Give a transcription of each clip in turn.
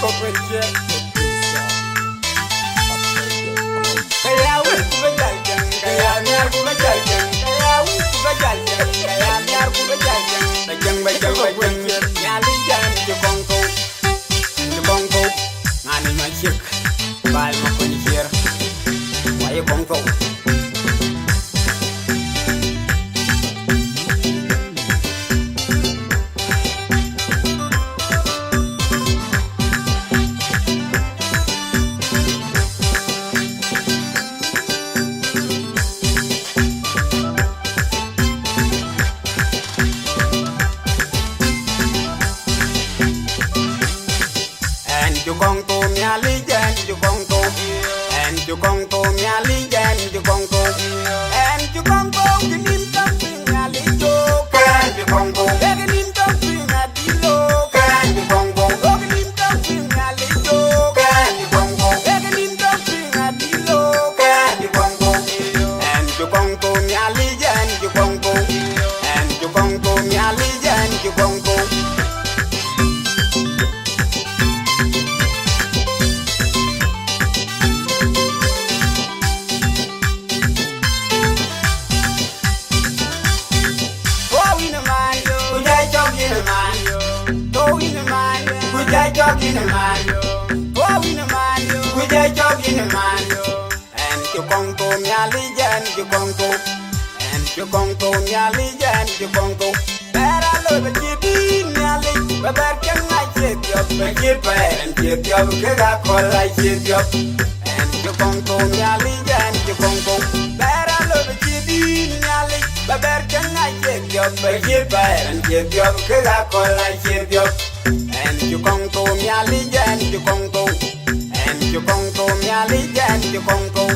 Makuen Cier. Kaya wis bejajan, kaya miar ku bejajan, kaya wis bejajan, kaya miar ku bejajan. Bajang nyali jan Cëën Ci Kong Thou, ngani ma cik, bal Makuen Cier, waye Kong Thou. Cëën Ci Kong Thou nyali jan Cëën Ci Kong Thou, Cëën Ci Kong Thou nyali jan Cëën Ci Kong Thou, Cëën Ci Kong Thou kinim tampi nyali jo. Cëën Ci Kong Thou kinim tampi nyali jo. Cëën Ci Kong Thou kinim tampi nyali jo. Cëën Ci Kong Thou kinim tampi nyali jo. Cëën Ci Kong Thou, Cëën Ci Kong Thou nyali jan Cëën Ci Kong Thou, Cëën Ci Kong Thou nyali jan Cëën Ci Kong Thou. And Cëën Ci Kong Thou nyali jan Cëën Ci Kong Thou, Cëën Ci Kong Thou nyali jan Cëën Ci Kong Thou. Bera lo ba jibi nyali, ba ber ken na chet yop, ba jiba en chet yop, kega kola chet yop. And Cëën Ci Kong Thou nyali jan Cëën Ci Kong Thou. Bera lo ba jibi nyali, ba ber ken na chet yop, ba jiba en chet yop, kega kola chet yop. And Cëën Ci Kong Thou nyali jan Cëën Ci Kong Thou, Cëën Ci Kong Thou nyali jan Cëën Ci Kong Thou.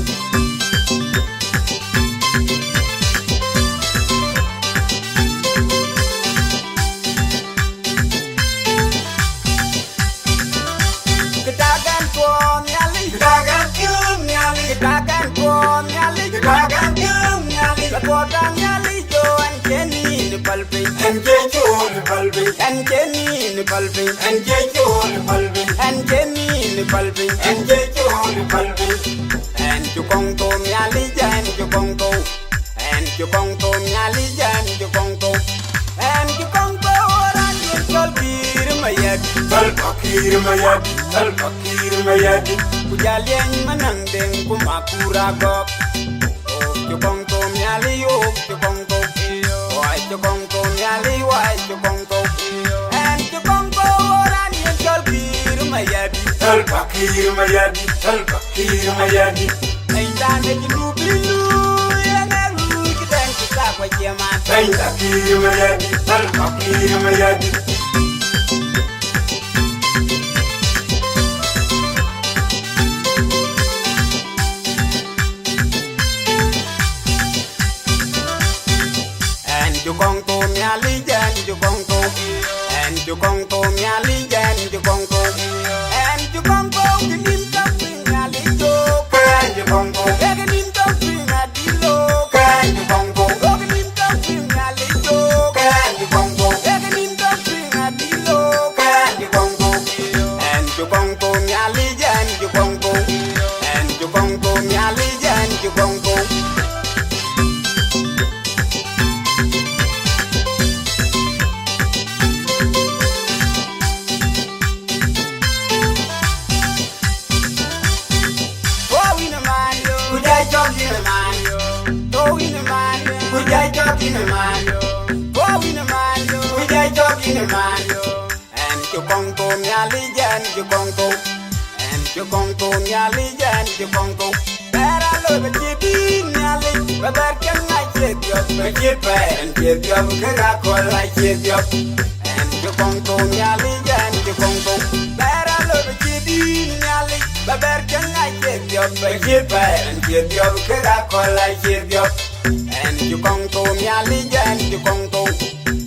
Kitagan ko nyali, kitagan kyum nyali, kitagan ko nyali, kitagan kyum nyali. Lakota nyali jo anjeni ni palpi, anjejo ni palpi, anjeni ni palpi, anjejo ni palpi, anjeni ni palpi, anjejo ni palpi. Cëën Ci Kong Thou nyali jan Cëën Ci Kong Thou, Cëën Ci Kong Thou nyali jan Cëën Ci Kong Thou. Cëën Ci Kong Thou ran yen tol bir mayad, tol pakir mayad, tol pakir mayad. Ku jalien manang deng ku makura gok. Cëën Ci Kong Thou nyali yo Cëën Ci Kong Thou, wai Cëën Ci Kong Thou nyali wai Cëën Ci Kong Thou. Cëën Ci Kong Thou ran yen tol bir mayad, tol pakir mayad, tol pakir mayad. Ainda de lubilu yana lu kitan kita kwa jema. Tol pakir mayad, tol pakir mayad. Cëën Ci Kong Thou nyali jan Cëën Ci Kong Thou, Cëën Ci Kong Thou nyali jan Cëën Ci Kong Thou. Cëën Ci Kong Thou kinim tampi nyali jo. Cëën Ci Kong Thou kinim tampi nyali jo. Cëën Ci Kong Thou kinim tampi nyali jo. Cëën Ci Kong Thou kinim tampi nyali jo. Cëën Ci Kong Thou, Cëën Ci Kong Thou nyali jan Cëën Ci Kong Thou, Cëën Ci Kong Thou nyali jan Cëën Ci Kong Thou. Cëën Ci Kong Thou nyali jan Cëën Ci Kong Thou, Cëën Ci Kong Thou nyali jan Cëën Ci Kong Thou. Bera lo ba jibi nyali, ba ber ken na chet yop, ba jiba en chet yop, kega kola chet yop. Cëën Ci Kong Thou nyali jan Cëën Ci Kong Thou. Bera lo ba jibi nyali, ba ber ken na chet yop, ba jiba en chet yop, kega kola chet yop. Cëën Ci Kong Thou nyali jan Cëën Ci Kong Thou,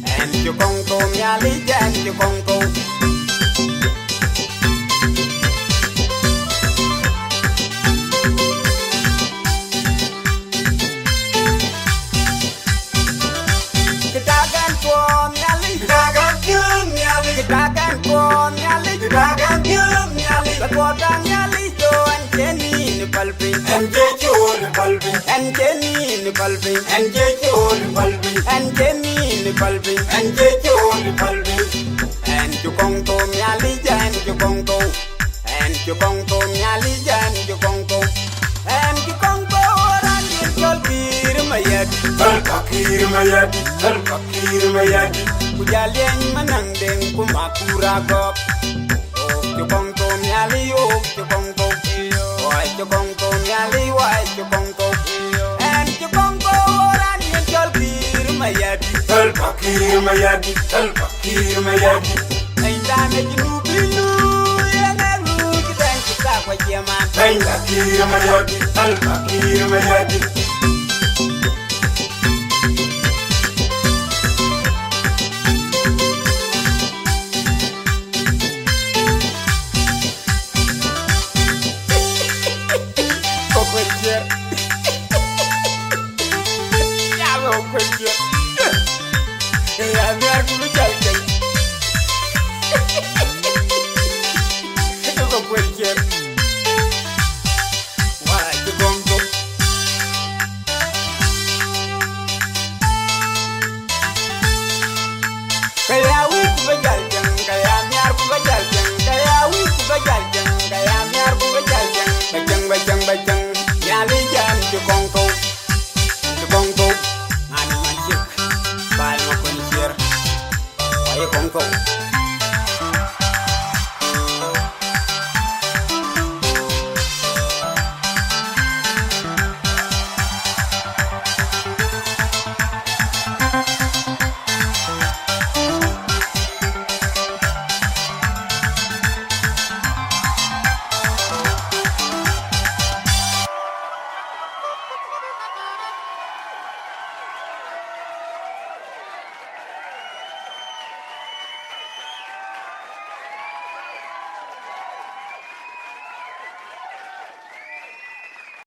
Cëën Ci Kong Thou nyali jan Cëën Ci Kong Thou. Kitagan ko nyali, kitagan kyum nyali, kitagan ko nyali, kitagan kyum potan yali jo and Jenny in palpin and Jeju in palpin and Jenny in palpin and Jeju in palpin and Jenny in palpin and Jeju in palpin and you Kong Thou yali jan you Kong Thou and you Kong Thou yali jan you Kong Thou and you Kong Thou ran your kir mayadi kir mayadi kir mayadi kujalien manang kumakura gop you Kong Thou nyali yo you Kong Thou why you Kong Thou nyali why you Kong Thou and you Kong Thou ran your kir mayadi kir mayadi kir mayadi ainda me jinu ya ngru kitan kita kwa jema ainda kir mayadi